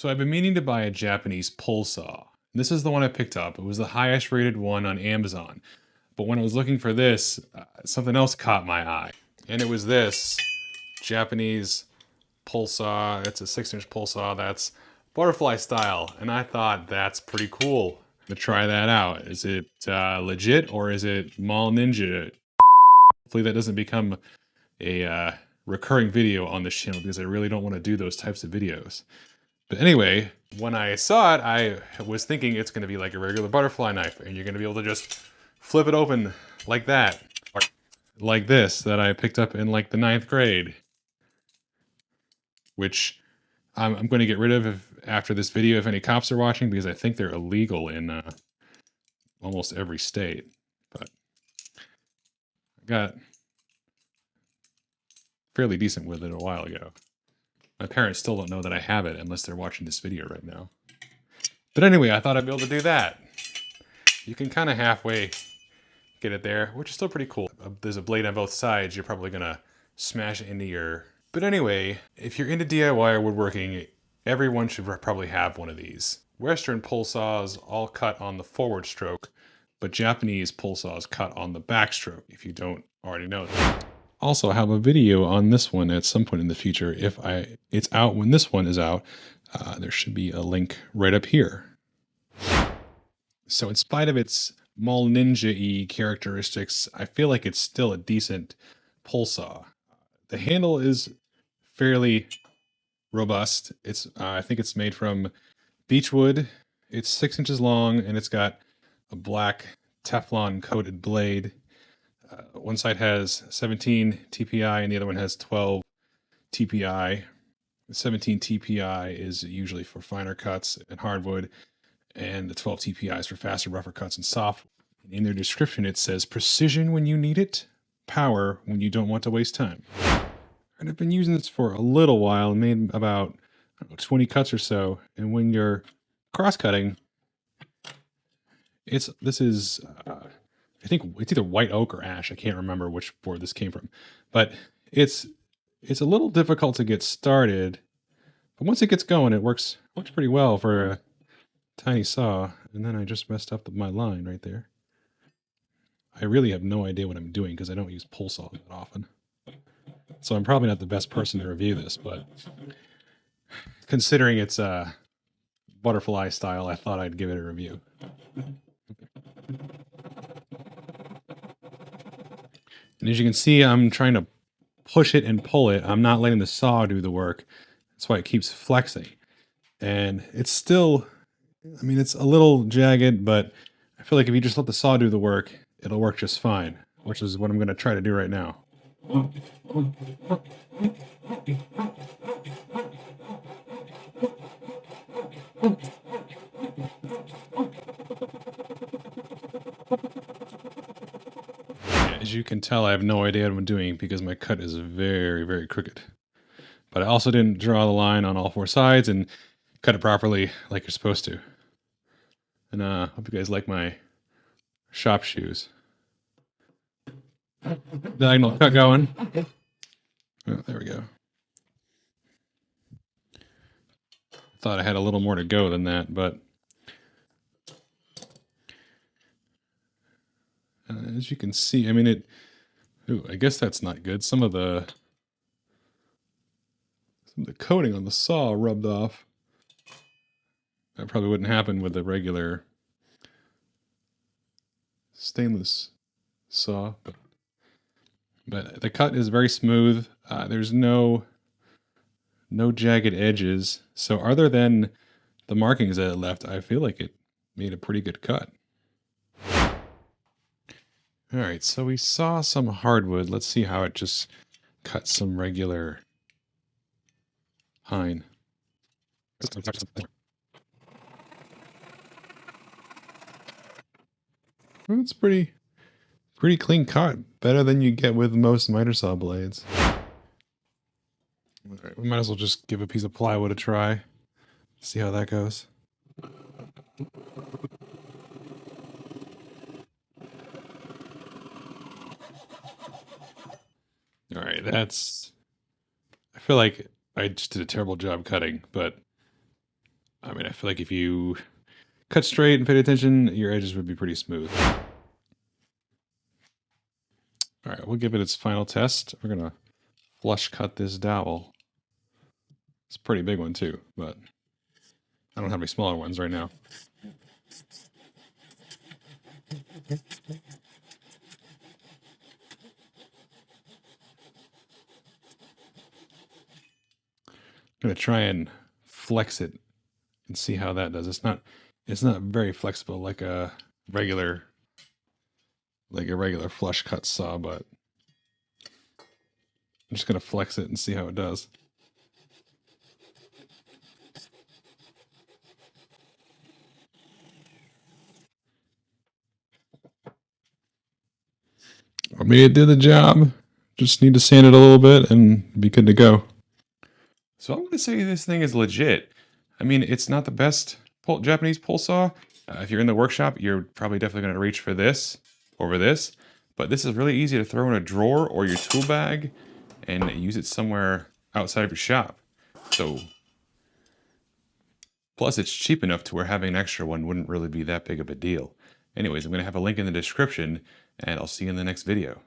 So I've been meaning to buy a Japanese pull saw. This is the one I picked up. It was the highest rated one on Amazon. But when I was looking for this, something else caught my eye. And it was this Japanese pull saw. It's a 6-inch pull saw that's butterfly style. And I thought that's pretty cool. To try that out. Is it legit or is it Mall Ninja? Hopefully that doesn't become a recurring video on this channel because I really don't want to do those types of videos. But anyway, when I saw it, I was thinking it's going to be like a regular butterfly knife, and you're going to be able to just flip it open like that, or like this, that I picked up in like the 9th grade, which I'm going to get rid of after this video if any cops are watching, because I think they're illegal in almost every state. But I got fairly decent with it a while ago. My parents still don't know that I have it unless they're watching this video right now. But anyway, I thought I'd be able to do that. You can kind of halfway get it there, which is still pretty cool. There's a blade on both sides. You're probably going to smash it into your... But anyway, if you're into DIY or woodworking, everyone should probably have one of these. Western pull saws all cut on the forward stroke, but Japanese pull saws cut on the backstroke, if you don't already know that. Also, I have a video on this one at some point in the future. If it's out when this one is out, there should be a link right up here. So in spite of its Mall Ninja-y characteristics, I feel like it's still a decent pull saw. The handle is fairly robust. I think it's made from beechwood. It's 6 inches long, and it's got a black Teflon coated blade. One side has 17 TPI and the other one has 12 TPI. 17 TPI is usually for finer cuts and hardwood, and the 12 TPI is for faster, rougher cuts and softwood. In their description, it says precision when you need it, power when you don't want to waste time. And I've been using this for a little while, made about 20 cuts or so. And when you're cross-cutting, this is I think it's either white oak or ash. I can't remember which board this came from, but it's a little difficult to get started. But once it gets going, it works pretty well for a tiny saw. And then I just messed up my line right there. I really have no idea what I'm doing because I don't use pull saws that often. So I'm probably not the best person to review this, but considering it's butterfly style, I thought I'd give it a review. And as you can see, I'm trying to push it and pull it. I'm not letting the saw do the work. That's why it keeps flexing. And it's still, I mean, it's a little jagged, but I feel like if you just let the saw do the work, it'll work just fine, which is what I'm going to try to do right now. As you can tell, I have no idea what I'm doing because my cut is very, very crooked. But I also didn't draw the line on all 4 sides and cut it properly like you're supposed to. And hope you guys like my shop shoes. Diagonal cut going. Oh, there we go. Thought I had a little more to go than that, but as you can see, I mean, I guess that's not good. Some of the coating on the saw rubbed off. That probably wouldn't happen with a regular stainless saw, but the cut is very smooth. There's no jagged edges. So other than the markings that it left, I feel like it made a pretty good cut. All right, so we saw some hardwood. Let's see how it just cuts some regular pine. It's pretty clean cut. Better than you get with most miter saw blades. All right, we might as well just give a piece of plywood a try. See how that goes. All right, I feel like I just did a terrible job cutting, but I mean, I feel like if you cut straight and paid attention, your edges would be pretty smooth. All right, we'll give it its final test. We're gonna flush cut this dowel. It's a pretty big one too, but I don't have any smaller ones right now. I'm gonna try and flex it and see how that does. It's not very flexible like a regular flush cut saw, but I'm just gonna flex it and see how it does. I mean, it did the job. Just need to sand it a little bit and be good to go. So I'm going to say this thing is legit. I mean, it's not the best Japanese pole saw. If you're in the workshop, you're probably definitely going to reach for this over this. But this is really easy to throw in a drawer or your tool bag and use it somewhere outside of your shop. So, plus it's cheap enough to where having an extra one wouldn't really be that big of a deal. Anyways, I'm going to have a link in the description, and I'll see you in the next video.